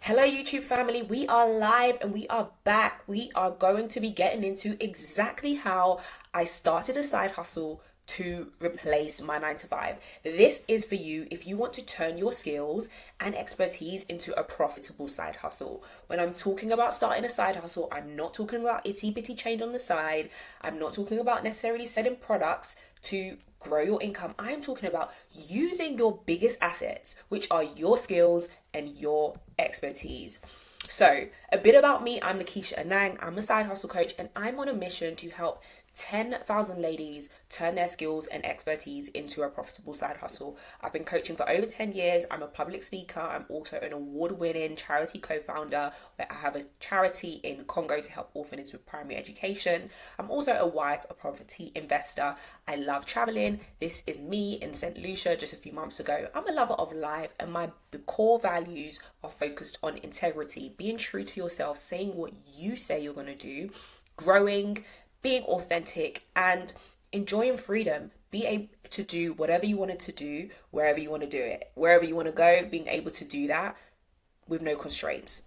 Hello, YouTube family. We are live and we are back. We are going to be getting into exactly how I started a side hustle to replace my 9 to 5. This is for you if you want to turn your skills and expertise into a profitable side hustle. When I'm talking about starting a side hustle, I'm not talking about itty bitty change on the side. I'm not talking about necessarily selling products to grow your income. I'm talking about using your biggest assets, which are your skills and your expertise. So, a bit about me, I'm Lakeisha Annang. I'm a side hustle coach and I'm on a mission to help 10,000 ladies turn their skills and expertise into a profitable side hustle. I've been coaching for over 10 years. I'm a public speaker. I'm also an award-winning charity co-founder where I have a charity in Congo to help orphanages with primary education. I'm also a wife, a property investor. I love traveling. This is me in St. Lucia just a few months ago. I'm a lover of life and the core values are focused on integrity, being true to yourself, saying what you say you're going to do, growing, being authentic, and enjoying freedom. Be able to do whatever you wanted to do, wherever you want to do it, wherever you want to go, being able to do that with no constraints.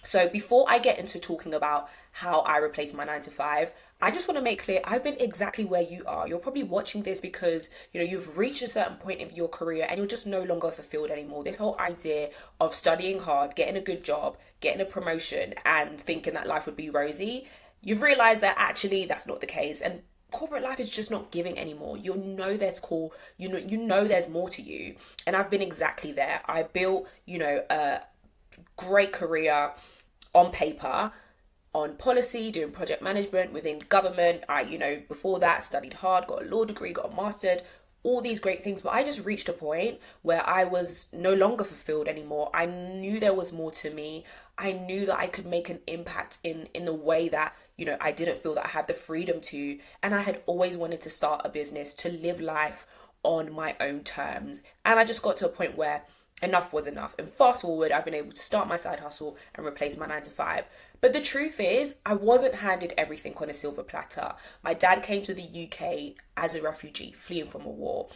So before I get into talking about how I replace my 9 to 5, I just want to make clear I've been exactly where you are. You're probably watching this because you've reached a certain point in your career and you're just no longer fulfilled anymore. This whole idea of studying hard, getting a good job, getting a promotion, and thinking that life would be rosy, you've realized that actually that's not the case, and corporate life is just not giving anymore. There's cool, there's more to you. And I've been exactly there. I built, a great career on paper, on policy, doing project management within government. Before that studied hard, got a law degree, got a master's, all these great things, but I just reached a point where I was no longer fulfilled anymore. I knew there was more to me. I knew that I could make an impact in the way that, I didn't feel that I had the freedom to. And I had always wanted to start a business, to live life on my own terms. And I just got to a point where enough was enough. And fast forward, I've been able to start my side hustle and replace my 9 to 5. But the truth is, I wasn't handed everything on a silver platter. My dad came to the UK as a refugee, fleeing from a war.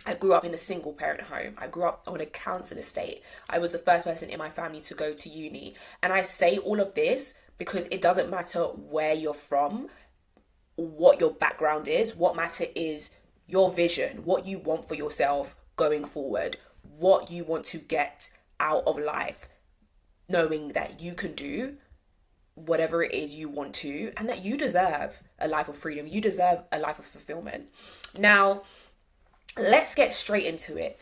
I grew up in a single parent home. I grew up on a council estate. I was the first person in my family to go to uni. And I say all of this because it doesn't matter where you're from, what your background is. What matter is your vision, what you want for yourself going forward, what you want to get out of life, knowing that you can do whatever it is you want to, and that you deserve a life of freedom. You deserve a life of fulfillment. Now, let's get straight into it.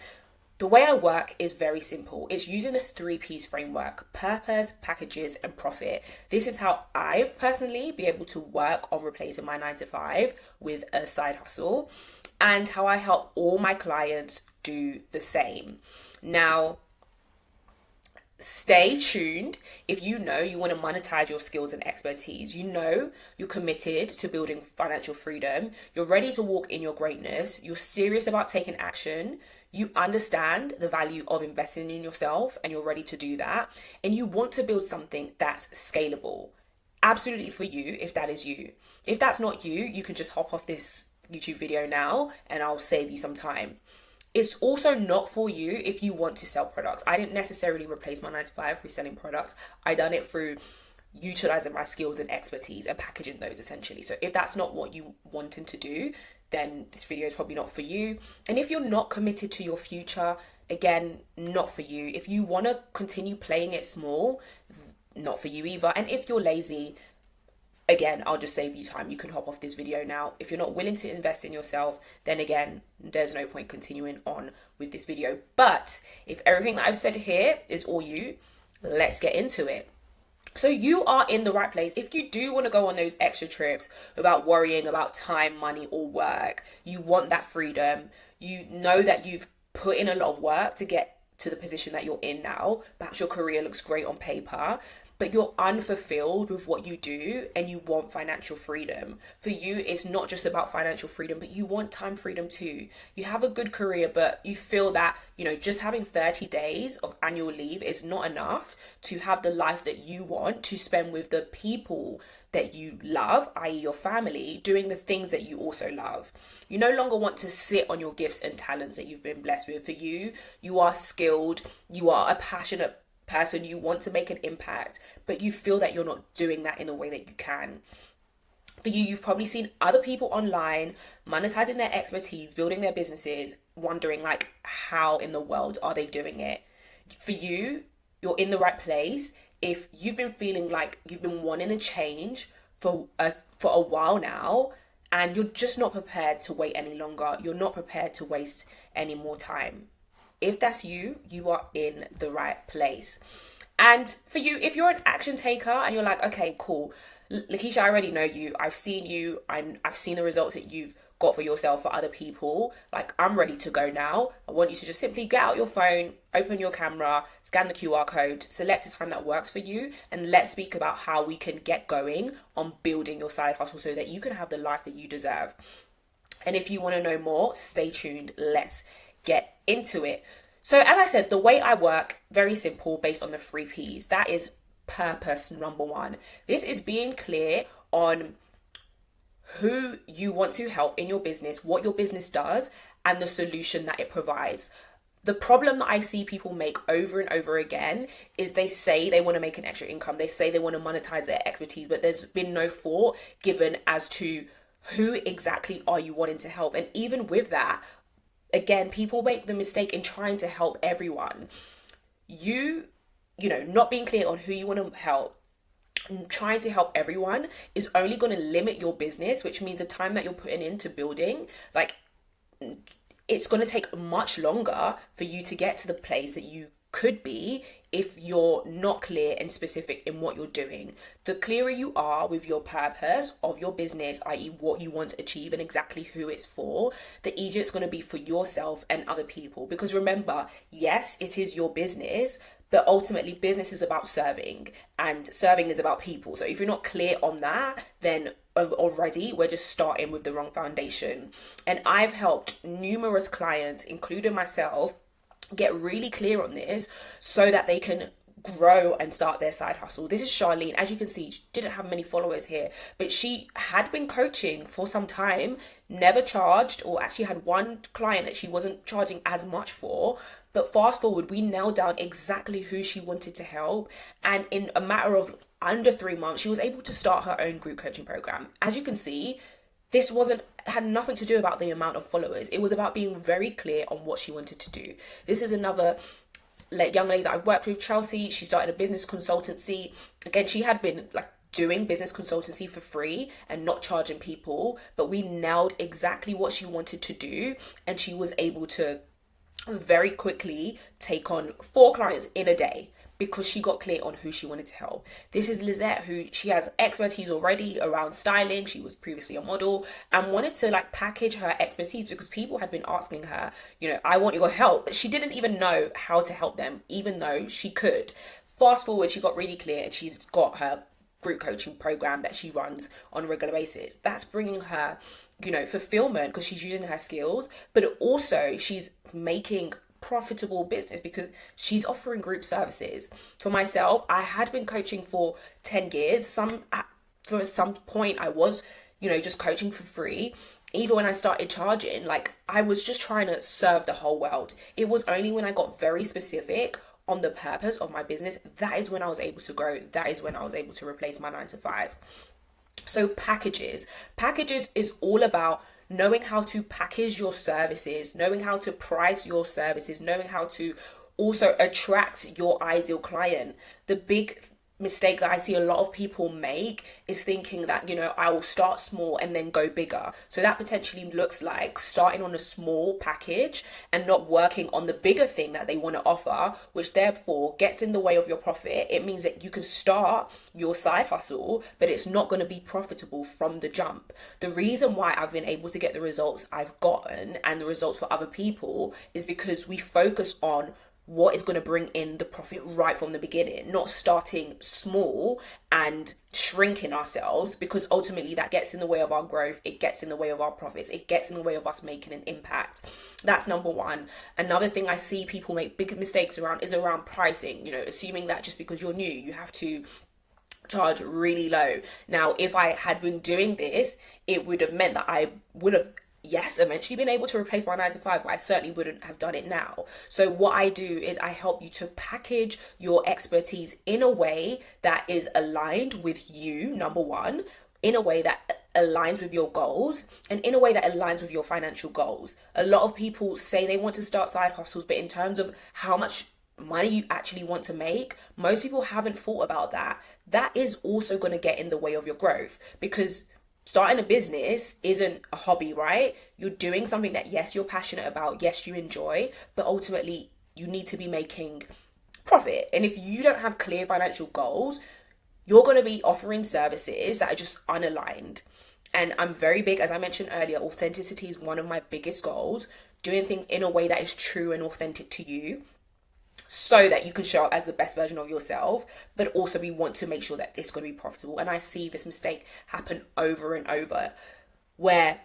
The way I work is very simple. It's using the 3 P's framework: purpose, packages, and profit. This is how I've personally been able to work on replacing my 9 to 5 with a side hustle, and how I help all my clients do the same. Now, stay tuned if you want to monetize your skills and expertise. You're committed to building financial freedom. You're ready to walk in your greatness. You're serious about taking action. You understand the value of investing in yourself and you're ready to do that. And you want to build something that's scalable. Absolutely for you if that is you. If that's not you, you can just hop off this YouTube video now and I'll save you some time. It's also not for you if you want to sell products. I didn't necessarily replace my 9 to 5 through selling products. I done it through utilizing my skills and expertise and packaging those essentially. So if that's not what you wanted to do, then this video is probably not for you. And if you're not committed to your future, again, not for you. If you want to continue playing it small, not for you either. And if you're lazy, again, I'll just save you time. You can hop off this video now. If you're not willing to invest in yourself, then again, there's no point continuing on with this video. But if everything that I've said here is all you, let's get into it. So you are in the right place. If you do want to go on those extra trips without worrying about time, money, or work, you want that freedom. You know that you've put in a lot of work to get to the position that you're in now. Perhaps your career looks great on paper, but you're unfulfilled with what you do and you want financial freedom. For you, it's not just about financial freedom, but you want time freedom too. You have a good career, but you feel that, just having 30 days of annual leave is not enough to have the life that you want to spend with the people that you love, i.e. your family, doing the things that you also love. You no longer want to sit on your gifts and talents that you've been blessed with. For you, you are skilled, you are a passionate person, you want to make an impact, but you feel that you're not doing that in a way that you can. For you, you've probably seen other people online monetizing their expertise, building their businesses, wondering like, how in the world are they doing it? For you, you're in the right place. If you've been feeling like you've been wanting a change for a while now, and you're just not prepared to wait any longer, you're not prepared to waste any more time. If that's you, you are in the right place. And for you, if you're an action taker and you're like, okay, cool, Lakeisha, I already know you. I've seen you. I've seen the results that you've got for yourself, for other people. Like, I'm ready to go now. I want you to just simply get out your phone, open your camera, scan the QR code, select a time that works for you, and let's speak about how we can get going on building your side hustle so that you can have the life that you deserve. And if you want to know more, stay tuned. Let's get into it. So as I said, the way I work, very simple, based on the 3 Ps. That is purpose number 1. This is being clear on who you want to help in your business, what your business does, and the solution that it provides. The problem that I see people make over and over again is they say they want to make an extra income. They say they want to monetize their expertise, but there's been no thought given as to who exactly are you wanting to help. And even with that, again, people make the mistake in trying to help everyone. You know, not being clear on who you want to help, and trying to help everyone is only going to limit your business, which means the time that you're putting into building, like, it's going to take much longer for you to get to the place that you could be if you're not clear and specific in what you're doing. The clearer you are with your purpose of your business, i.e. what you want to achieve and exactly who it's for, the easier it's going to be for yourself and other people. Because remember, yes, it is your business, but ultimately business is about serving, and serving is about people. So if you're not clear on that, then already we're just starting with the wrong foundation. And I've helped numerous clients, including myself, get really clear on this so that they can grow and start their side hustle. This is Charlene. As you can see, she didn't have many followers here, but she had been coaching for some time, never charged, or actually had one client that she wasn't charging as much for. But fast forward, we nailed down exactly who she wanted to help, and in a matter of under 3 months, she was able to start her own group coaching program. As you can see, this had nothing to do about the amount of followers. It was about being very clear on what she wanted to do. This is another young lady that I've worked with, Chelsea. She started a business consultancy. Again, she had been doing business consultancy for free and not charging people, but we nailed exactly what she wanted to do, and she was able to very quickly take on 4 clients in a day because she got clear on who she wanted to help. This is Lizette, who she has expertise already around styling. She was previously a model and wanted to package her expertise because people had been asking her, you know, I want your help, but she didn't even know how to help them, even though she could. Fast forward, she got really clear and she's got her group coaching program that she runs on a regular basis. That's bringing her, you know, fulfillment because she's using her skills, but also she's making profitable business because she's offering group services. For myself, I had been coaching for 10 years. For some point I was, you know, just coaching for free. Even when I started charging, I was just trying to serve the whole world. It was only when I got very specific on the purpose of my business, that is when I was able to grow. That is when I was able to replace my 9 to 5. So packages is all about knowing how to package your services, knowing how to price your services, knowing how to also attract your ideal client. The big mistake that I see a lot of people make is thinking that, you know, I will start small and then go bigger. So that potentially looks like starting on a small package and not working on the bigger thing that they want to offer, which therefore gets in the way of your profit. It means that you can start your side hustle, but it's not going to be profitable from the jump. The reason why I've been able to get the results I've gotten and the results for other people is because we focus on what is going to bring in the profit right from the beginning, not starting small and shrinking ourselves, because ultimately that gets in the way of our growth. It gets in the way of our profits. It gets in the way of us making an impact. That's number one. Another thing I see people make big mistakes around is around pricing, you know, assuming that just because you're new, you have to charge really low. Now, if I had been doing this, it would have meant that I would have yes, eventually been able to replace my 9 to 5, but I certainly wouldn't have done it now. So what I do is I help you to package your expertise in a way that is aligned with you, number one, in a way that aligns with your goals, and in a way that aligns with your financial goals. A lot of people say they want to start side hustles, but in terms of how much money you actually want to make, most people haven't thought about that. That is also going to get in the way of your growth, because starting a business isn't a hobby, right? You're doing something that, yes, you're passionate about, yes, you enjoy, but ultimately you need to be making profit. And if you don't have clear financial goals, you're going to be offering services that are just unaligned. And I'm very big, as I mentioned earlier, authenticity is one of my biggest goals. Doing things in a way that is true and authentic to you, so that you can show up as the best version of yourself, but also we want to make sure that it's going to be profitable. And I see this mistake happen over and over, where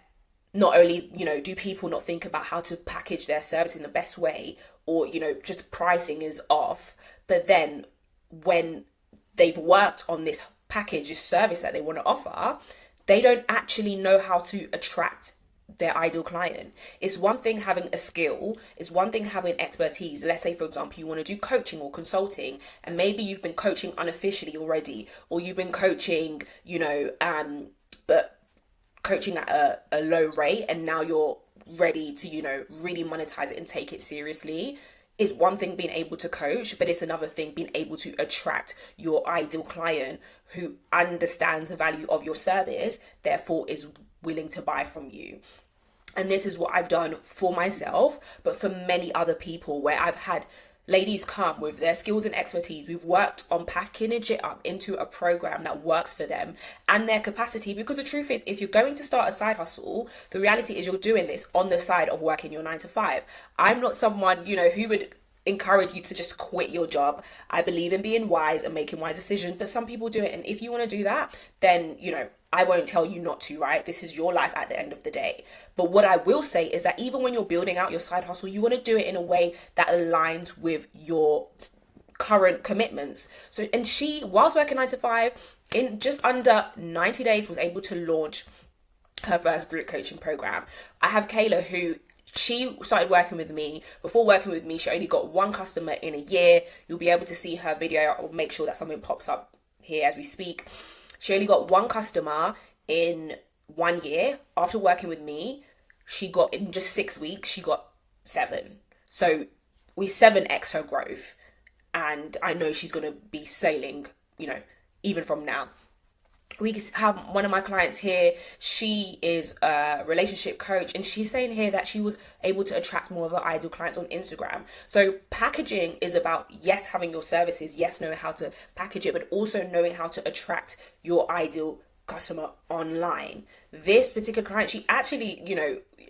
not only, do people not think about how to package their service in the best way, or, just pricing is off, but then when they've worked on this package, this service that they want to offer, they don't actually know how to attract their ideal client. It's one thing having a skill, it's one thing having expertise. Let's say, for example, you want to do coaching or consulting, and maybe you've been coaching unofficially already, or you've been coaching, but coaching at a low rate, and now you're ready to, really monetize it and take it seriously. It's one thing being able to coach, but it's another thing being able to attract your ideal client who understands the value of your service, therefore is willing to buy from you. And this is what I've done for myself, but for many other people, where I've had ladies come with their skills and expertise. We've worked on packaging it up into a program that works for them and their capacity. Because the truth is, if you're going to start a side hustle, the reality is you're doing this on the side of working your 9 to 5. I'm not someone, who would encourage you to just quit your job. I believe in being wise and making wise decisions, but some people do it. And if you want to do that, then, I won't tell you not to, right? This is your life at the end of the day. But what I will say is that even when you're building out your side hustle, you want to do it in a way that aligns with your current commitments. So, and she, whilst working 9 to 5, in just under 90 days, was able to launch her first group coaching program. I have Kayla, who she started working with me. Before working with me, she only got one customer in a year. You'll be able to see her video. I'll make sure that something pops up here as we speak. She only got one customer in 1 year. After working with me, she got, in just 6 weeks, she got 7. So we 7x her growth. And I know she's going to be sailing, even from now. We have one of my clients here. She is a relationship coach, and she's saying here that she was able to attract more of her ideal clients on Instagram. So packaging is about, yes, having your services, yes, knowing how to package it, but also knowing how to attract your ideal customer online. This particular client, she actually,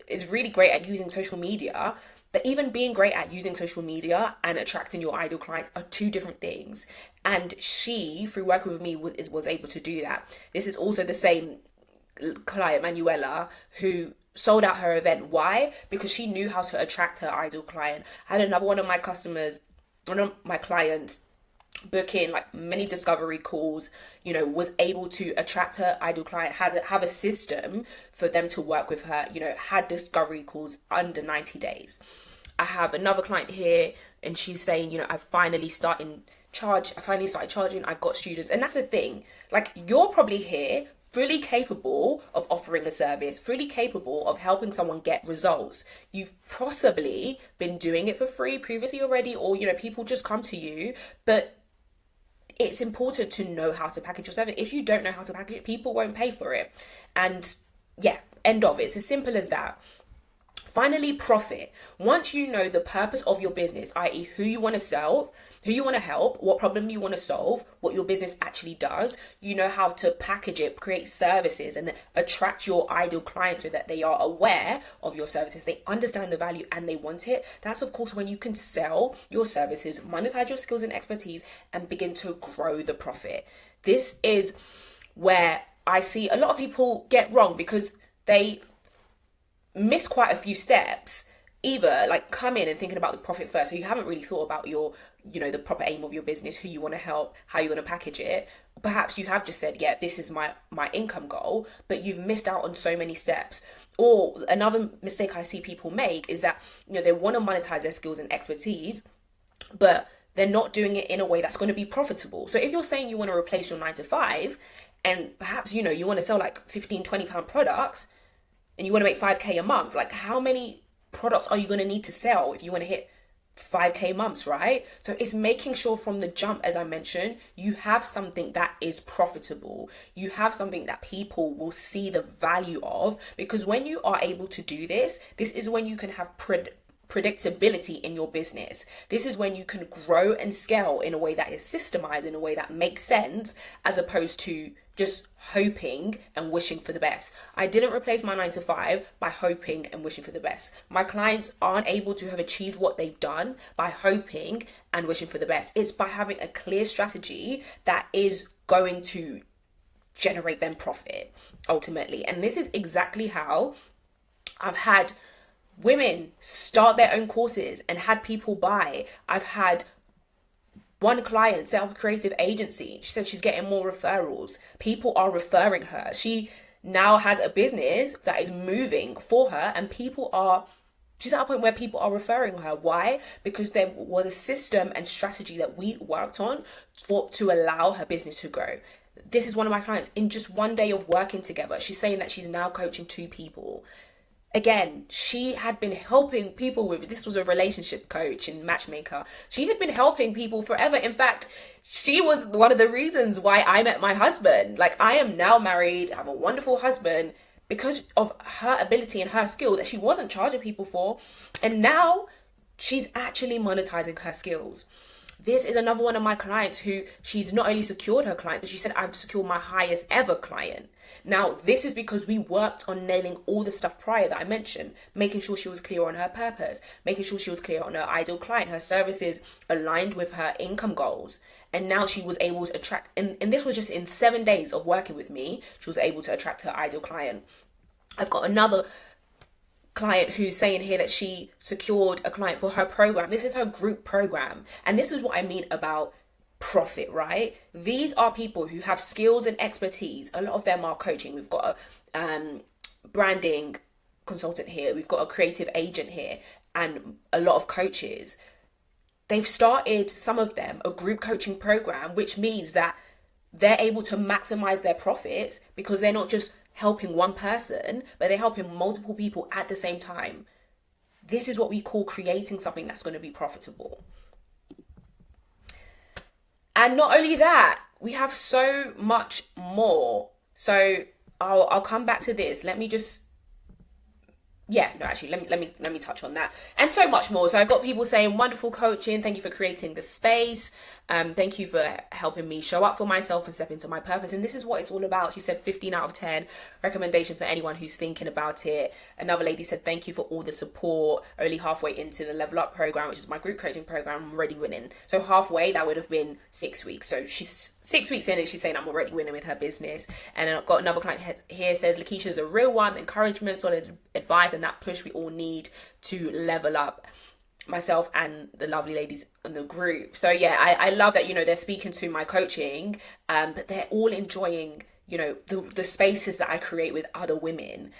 is really great at using social media. But even being great at using social media and attracting your ideal clients are two different things. And she, through working with me, was able to do that. This is also the same client, Manuela, who sold out her event. Why? Because she knew how to attract her ideal client. I had another one of my clients, book in like many discovery calls, was able to attract her ideal client, have a system for them to work with her, had discovery calls under 90 days. I have another client here, and she's saying, I finally started charging, I've got students. And that's the thing, like, you're probably here fully capable of offering a service, fully capable of helping someone get results. You've possibly been doing it for free previously already, or, people just come to you, but it's important to know how to package your service. If you don't know how to package it, people won't pay for it. And yeah, end of it. It's as simple as that. Finally, profit. Once you know the purpose of your business, i.e. who you want to sell, who you want to help, what problem you want to solve, what your business actually does, you know how to package it, create services, and attract your ideal clients so that they are aware of your services, they understand the value and they want it. That's, of course, when you can sell your services, monetize your skills and expertise, and begin to grow the profit. This is where I see a lot of people get wrong, because they miss quite a few steps either like come in and thinking about the profit first, so you haven't really thought about your, the proper aim of your business, who you want to help, how you're going to package it. Perhaps you have just said, yeah, this is my income goal, but you've missed out on so many steps. Or another mistake I see people make is that, they want to monetize their skills and expertise, but they're not doing it in a way that's going to be profitable. So if you're saying you want to replace your 9 to 5, and perhaps, you want to sell like 15-20 pound products, and you want to make 5k a month, like how many products are you going to need to sell if you want to hit 5k months, right? So it's making sure from the jump, as I mentioned, you have something that is profitable. You have something that people will see the value of, because when you are able to do this is when you can have predictability in your business. This is when you can grow and scale in a way that is systemized, in a way that makes sense, as opposed to just hoping and wishing for the best. I didn't replace my 9 to 5 by hoping and wishing for the best. My clients aren't able to have achieved what they've done by hoping and wishing for the best. It's by having a clear strategy that is going to generate them profit ultimately. And this is exactly how I've had women start their own courses and had people buy. I've had one client set up a creative agency. She said she's getting more referrals. People are referring her. She now has a business that is moving for her, and she's at a point where people are referring her. Why? Because there was a system and strategy that we worked on to allow her business to grow. This is one of my clients. In just one day of working together, she's saying that she's now coaching 2 people. Again, she had been helping people this was a relationship coach and matchmaker. She had been helping people forever. In fact, she was one of the reasons why I met my husband. Like, I am now married, I have a wonderful husband, because of her ability and her skill that she wasn't charging people for. And now she's actually monetizing her skills. This is another one of my clients who she's not only secured her client, but she said, I've secured my highest ever client. Now, this is because we worked on nailing all the stuff prior that I mentioned, making sure she was clear on her purpose, making sure she was clear on her ideal client, her services aligned with her income goals. And now she was able to attract, and this was just in 7 days of working with me, she was able to attract her ideal client. I've got another client who's saying here that she secured a client for her program. This is her group program. And this is what I mean about profit, right? These are people who have skills and expertise. A lot of them are coaching. We've got a branding consultant here. We've got a creative agent here, and a lot of coaches. They've started, some of them, a group coaching program, which means that they're able to maximize their profits because they're not just helping one person, but they're helping multiple people at the same time. This is what we call creating something that's going to be profitable. And not only that, we have so much more. So I'll come back to this. Let me touch on that and so much more. So I've got people saying, wonderful coaching, thank you for creating the space, thank you for helping me show up for myself and step into my purpose. And this is what it's all about. She said 15 out of 10 recommendation for anyone who's thinking about it. Another lady said, thank you for all the support, only halfway into the Level Up program, which is my group coaching program. I'm already winning. So halfway, that would have been 6 weeks. So she's 6 weeks in and she's saying I'm already winning with her business. And I've got another client here says, Lakeisha is a real one, encouragement, solid advice, and that push we all need to level up, myself and the lovely ladies in the group. So yeah, I love that, they're speaking to my coaching, but they're all enjoying, the spaces that I create with other women,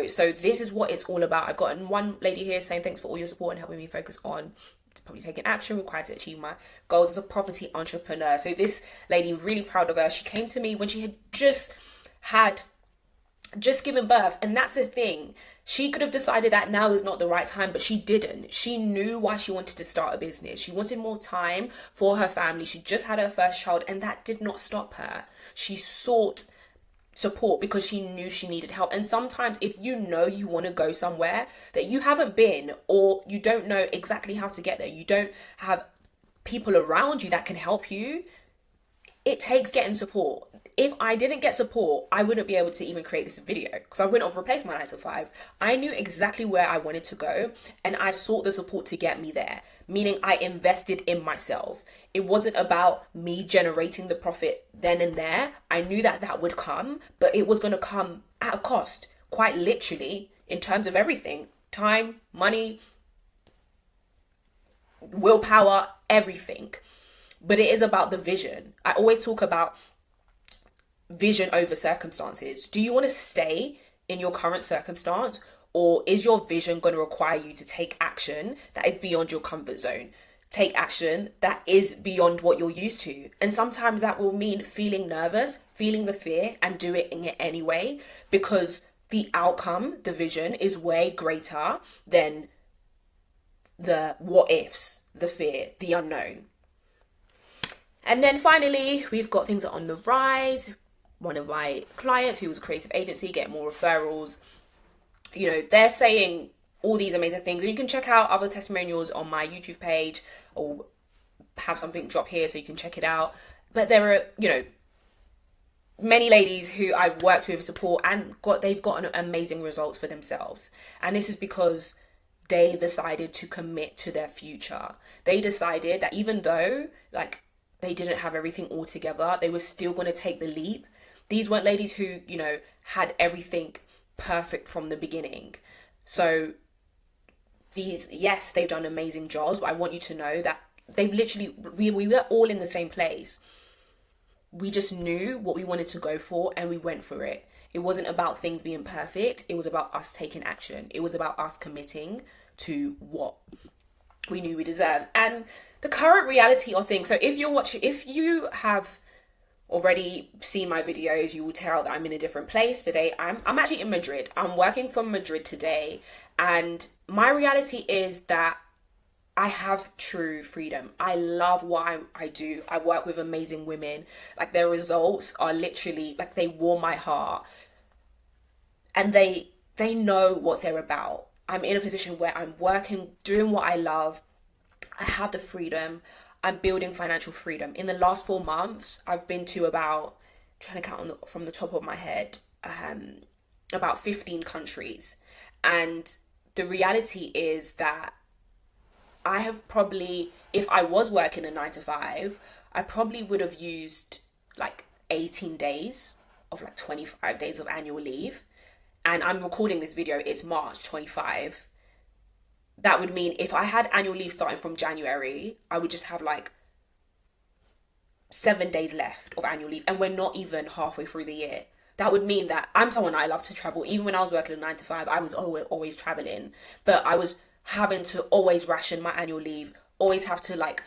so this is what it's all about. I've got one lady here saying, thanks for all your support and helping me focus on probably taking action required to achieve my goals as a property entrepreneur. So this lady, really proud of her. She came to me when she had just given birth. And that's the thing. She could have decided that now is not the right time, but she didn't. She knew why she wanted to start a business. She wanted more time for her family. She just had her first child, and that did not stop her. She sought support because she knew she needed help. And sometimes if you want to go somewhere that you haven't been, or you don't know exactly how to get there, you don't have people around you that can help you, it takes getting support. If I didn't get support, I wouldn't be able to even create this video, because I wouldn't have replaced my 9 to 5. I knew exactly where I wanted to go, and I sought the support to get me there, meaning I invested in myself. It wasn't about me generating the profit then and there. I knew that would come, but it was going to come at a cost, quite literally, in terms of everything: time, money, willpower, everything. But it is about the vision. I always talk about vision over circumstances. Do you want to stay in your current circumstance, or is your vision going to require you to take action that is beyond your comfort zone? Take action that is beyond what you're used to. And sometimes that will mean feeling nervous, feeling the fear, and doing it anyway, because the outcome, the vision, is way greater than the what ifs, the fear, the unknown. And then finally, we've got things on the rise. One of my clients who was a creative agency, get more referrals. You know, they're saying all these amazing things. And you can check out other testimonials on my YouTube page, or have something drop here so you can check it out. But there are, you know, many ladies who I've worked with, support, and they've gotten amazing results for themselves. And this is because they decided to commit to their future. They decided that even though, like, they didn't have everything all together, they were still going to take the leap. These weren't ladies who, you know, had everything perfect from the beginning. So yes, they've done amazing jobs, but I want you to know that they've literally, we were all in the same place. We just knew what we wanted to go for and we went for it. It wasn't about things being perfect. It was about us taking action. It was about us committing to what we knew we deserved. And the current reality of things, so if you have already seen my videos, you will tell that I'm in a different place today. I'm actually in Madrid. I'm working from Madrid today, and my reality is that I have true freedom. I love what I do. I work with amazing women. Like, their results are literally, like, they warm my heart, and they know what they're about. I'm in a position where I'm working, doing what I love. I have the freedom. I'm building financial freedom. In the last 4 months, I've been to about, trying to count from the top of my head, about 15 countries. And the reality is that I have probably, if I was working a 9 to 5, I probably would have used like 18 days of like 25 days of annual leave. And I'm recording this video, it's March 25. That would mean if I had annual leave starting from January, I would just have like 7 days left of annual leave. And we're not even halfway through the year. That would mean that I'm someone, I love to travel. Even when I was working a 9 to 5, I was always traveling. But I was having to always ration my annual leave. Always have to, like,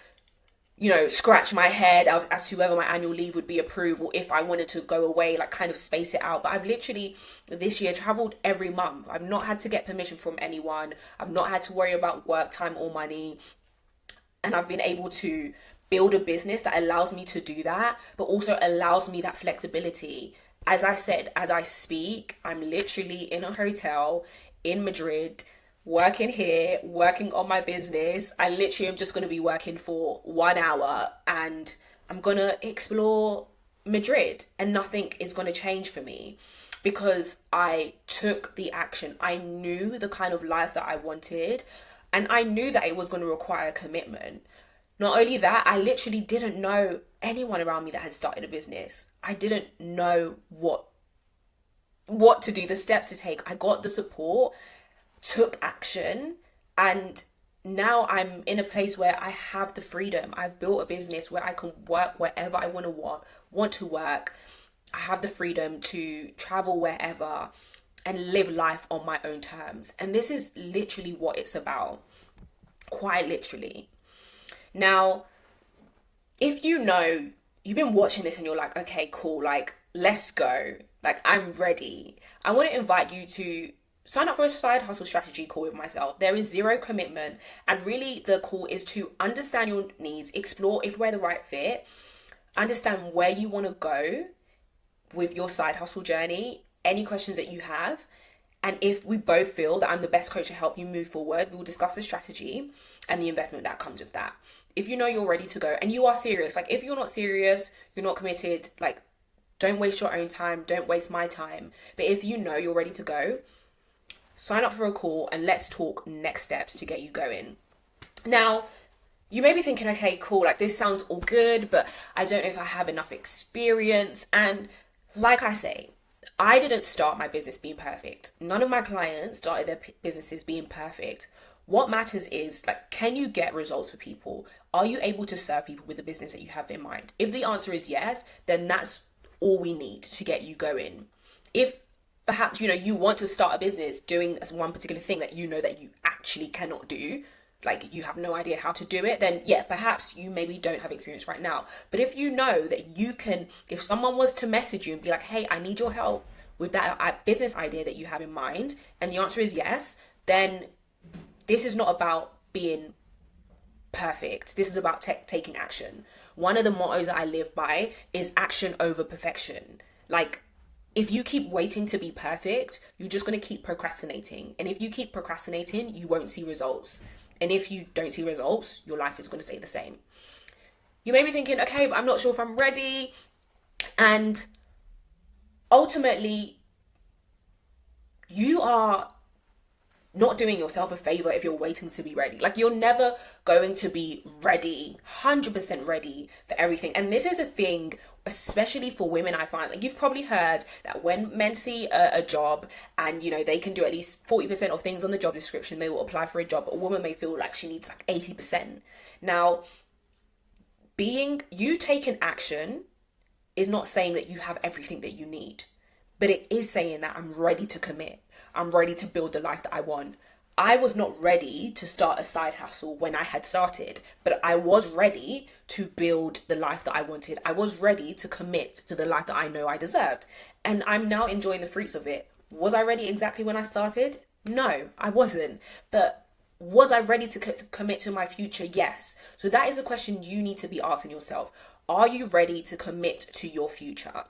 you know, scratch my head as to whether my annual leave would be approved, or if I wanted to go away, like, kind of space it out. But I've literally this year traveled every month. I've not had to get permission from anyone. I've not had to worry about work time or money. And I've been able to build a business that allows me to do that, but also allows me that flexibility. As I said, as I speak, I'm literally in a hotel in Madrid, working here, working on my business. I literally am just going to be working for 1 hour, and I'm going to explore Madrid, and nothing is going to change for me because I took the action. I knew the kind of life that I wanted, and I knew that it was going to require commitment. Not only that, I literally didn't know anyone around me that had started a business. I didn't know what to do, the steps to take. I got the support, took action, and now I'm in a place where I have the freedom. I've built a business where I can work wherever I want to work. I have the freedom to travel wherever and live life on my own terms. And this is literally what it's about. Quite literally. Now, if you know, you've been watching this and you're like, okay, cool, like, let's go. Like, I'm ready. I want to invite you to sign up for a side hustle strategy call with myself. There is zero commitment, and really the call is to understand your needs, explore if we're the right fit, understand where you want to go with your side hustle journey, any questions that you have. And if we both feel that I'm the best coach to help you move forward, we'll discuss the strategy and the investment that comes with that. If you know you're ready to go and you are serious, like, if you're not serious, you're not committed, like, don't waste your own time, don't waste my time. But if you know you're ready to go, sign up for a call and let's talk next steps to get you going. Now, you may be thinking, okay, cool, like, this sounds all good, but I don't know if I have enough experience. And like I say, I didn't start my business being perfect. None of my clients started their businesses being perfect. What matters is, like, can you get results for people? Are you able to serve people with the business that you have in mind? If the answer is yes, then that's all we need to get you going. If perhaps, you want to start a business doing one particular thing that you know that you actually cannot do, like you have no idea how to do it, then yeah, perhaps you maybe don't have experience right now. But if you know that you can, if someone was to message you and be like, hey, I need your help with that business idea that you have in mind, and the answer is yes, then this is not about being perfect. This is about taking action. One of the mottos that I live by is action over perfection. Like, if you keep waiting to be perfect, you're just going to keep procrastinating. And if you keep procrastinating, you won't see results. And if you don't see results, your life is going to stay the same. You may be thinking, okay, but I'm not sure if I'm ready. And ultimately, you are not doing yourself a favor if you're waiting to be ready. Like, you're never going to be ready, 100% ready for everything. And this is a thing, especially for women. I find, like, you've probably heard that when men see a job and they can do at least 40% of things on the job description, they will apply for a job. A woman may feel like she needs like 80%. Now, you taking action is not saying that you have everything that you need, but it is saying that I'm ready to commit. I'm ready to build the life that I want. I was not ready to start a side hustle when I had started, but I was ready to build the life that I wanted. I was ready to commit to the life that I know I deserved. And I'm now enjoying the fruits of it. Was I ready exactly when I started? No, I wasn't. But was I ready to commit to my future? Yes. So that is a question you need to be asking yourself. Are you ready to commit to your future?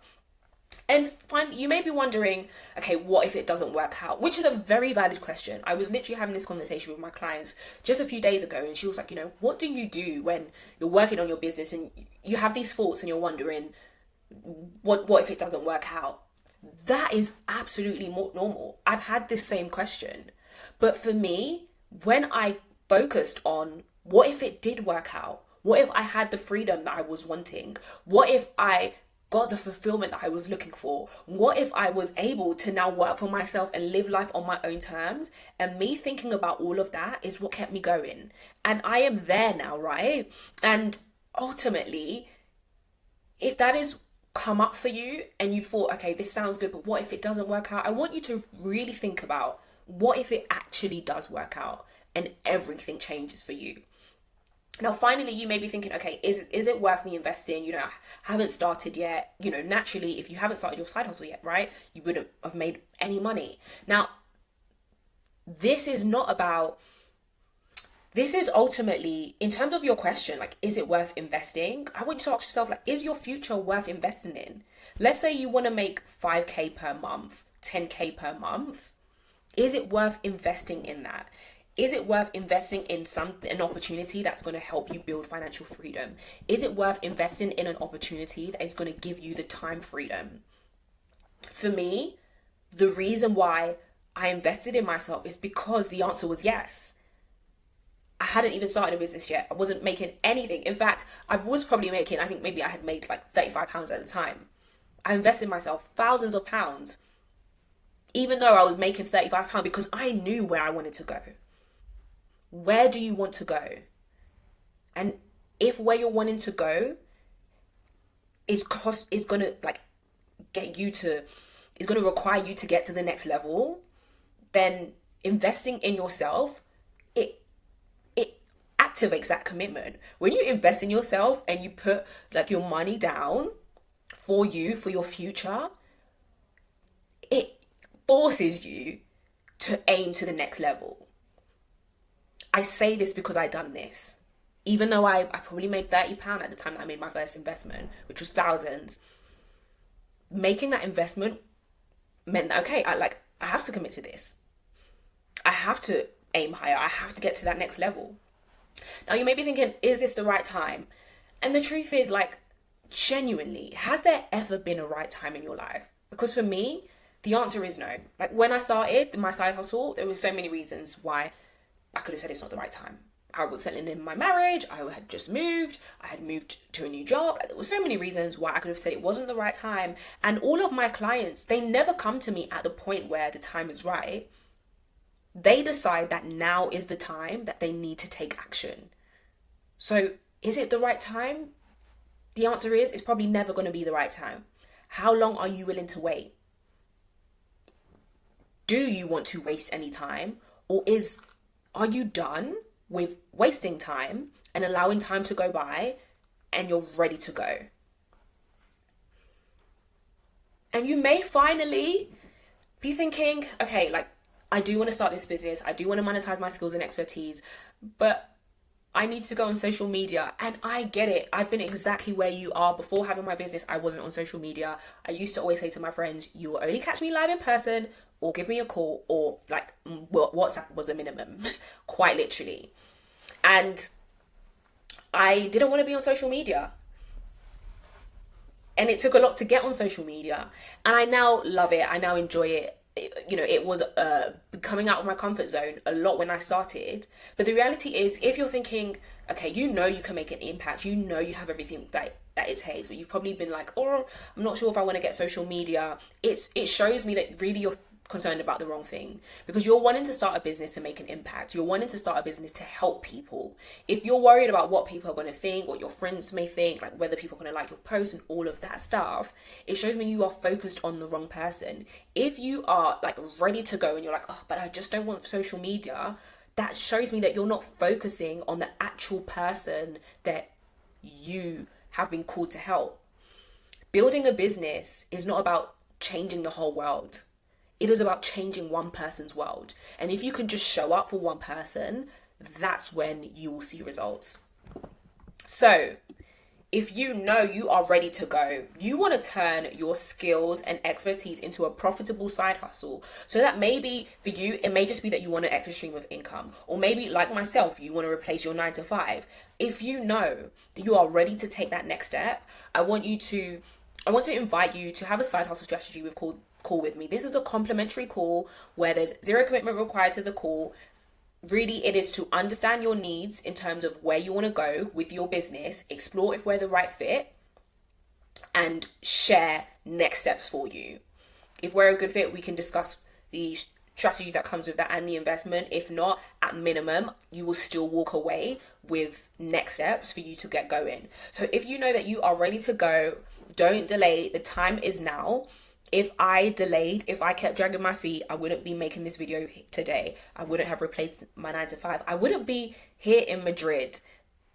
And finally, you may be wondering, okay, what if it doesn't work out? Which is a very valid question. I was literally having this conversation with my clients just a few days ago, and she was like, what do you do when you're working on your business and you have these thoughts and you're wondering, what if it doesn't work out? That is absolutely normal. I've had this same question. But for me, when I focused on what if it did work out? What if I had the freedom that I was wanting? What if I got the fulfillment that I was looking for? What if I was able to now work for myself and live life on my own terms? And me thinking about all of that is what kept me going. And I am there now, right? And ultimately, if that is come up for you and you thought, okay, this sounds good, but what if it doesn't work out? I want you to really think about, what if it actually does work out and everything changes for you? Now, finally, you may be thinking, okay, is it worth me investing? I haven't started yet. Naturally, if you haven't started your side hustle yet, right, you wouldn't have made any money. Now, this is ultimately, in terms of your question, like, is it worth investing? I want you to ask yourself, like, is your future worth investing in? Let's say you want to make 5K per month, 10K per month. Is it worth investing in that? Is it worth investing in an opportunity that's going to help you build financial freedom? Is it worth investing in an opportunity that is going to give you the time freedom? For me, the reason why I invested in myself is because the answer was yes. I hadn't even started a business yet. I wasn't making anything. In fact, I was probably making, I think maybe I had made like £35 at the time. I invested in myself thousands of pounds, even though I was making £35 because I knew where I wanted to go. Where do you want to go? And if where you're wanting to go is going to like is going to require you to get to the next level, then investing in yourself, it activates that commitment. When you invest in yourself and you put like your money down for your future, it forces you to aim to the next level. I say this because I done this. Even though I probably made £30 at the time that I made my first investment, which was thousands, making that investment meant that, okay, I have to commit to this. I have to aim higher. I have to get to that next level. Now, you may be thinking, is this the right time? And the truth is, like, genuinely, has there ever been a right time in your life? Because for me, the answer is no. Like, when I started my side hustle, there were so many reasons why I could have said it's not the right time. I was settling in my marriage. I had just moved. I had moved to a new job. There were so many reasons why I could have said it wasn't the right time. And all of my clients, they never come to me at the point where the time is right. They decide that now is the time that they need to take action. So, is it the right time? The answer is it's probably never going to be the right time. How long are you willing to wait? Do you want to waste any time? Or are you done with wasting time and allowing time to go by and you're ready to go? And you may finally be thinking, okay, like, I do want to start this business. I do want to monetize my skills and expertise, but I need to go on social media. And I get it. I've been exactly where you are. Before having my business, I wasn't on social media. I used to always say to my friends, you will only catch me live in person or give me a call, or like WhatsApp was the minimum, quite literally. And I didn't want to be on social media. And it took a lot to get on social media. And I now love it. I now enjoy it. It was coming out of my comfort zone a lot when I started. But the reality is, if you're thinking, okay, you can make an impact, you have everything that it takes, but you've probably been like, oh, I'm not sure if I want to get social media. It shows me that really you're concerned about the wrong thing, because you're wanting to start a business to make an impact. You're wanting to start a business to help people. If you're worried about what people are going to think, what your friends may think, like whether people are going to like your post and all of that stuff, it shows me you are focused on the wrong person. If you are like ready to go and you're like, oh, but I just don't want social media, that shows me that you're not focusing on the actual person that you have been called to help. Building a business is not about changing the whole world. It is about changing one person's world. And if you can just show up for one person, that's when you will see results. So, if you know you are ready to go, you want to turn your skills and expertise into a profitable side hustle. So that maybe for you, it may just be that you want an extra stream of income. Or maybe like myself, you want to replace your 9 to 5. If you know that you are ready to take that next step, I want to invite you to have a side hustle strategy we've called call with me. This is a complimentary call where there's zero commitment required to the call. Really, it is to understand your needs in terms of where you want to go with your business, explore if we're the right fit, and share next steps for you. If we're a good fit, we can discuss the strategy that comes with that and the investment. If not, at minimum, you will still walk away with next steps for you to get going. So if you know that you are ready to go, don't delay. The time is now. If I delayed, if I kept dragging my feet, I wouldn't be making this video today. I wouldn't have replaced my 9 to 5. I wouldn't be here in Madrid,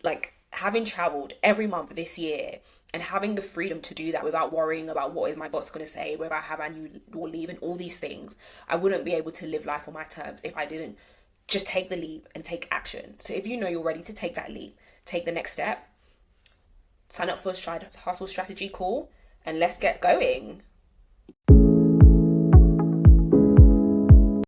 like having traveled every month this year and having the freedom to do that without worrying about what is my boss going to say, whether I have annual leave and all these things. I wouldn't be able to live life on my terms if I didn't just take the leap and take action. So if you know you're ready to take that leap, take the next step, sign up for a hustle strategy call, and let's get going.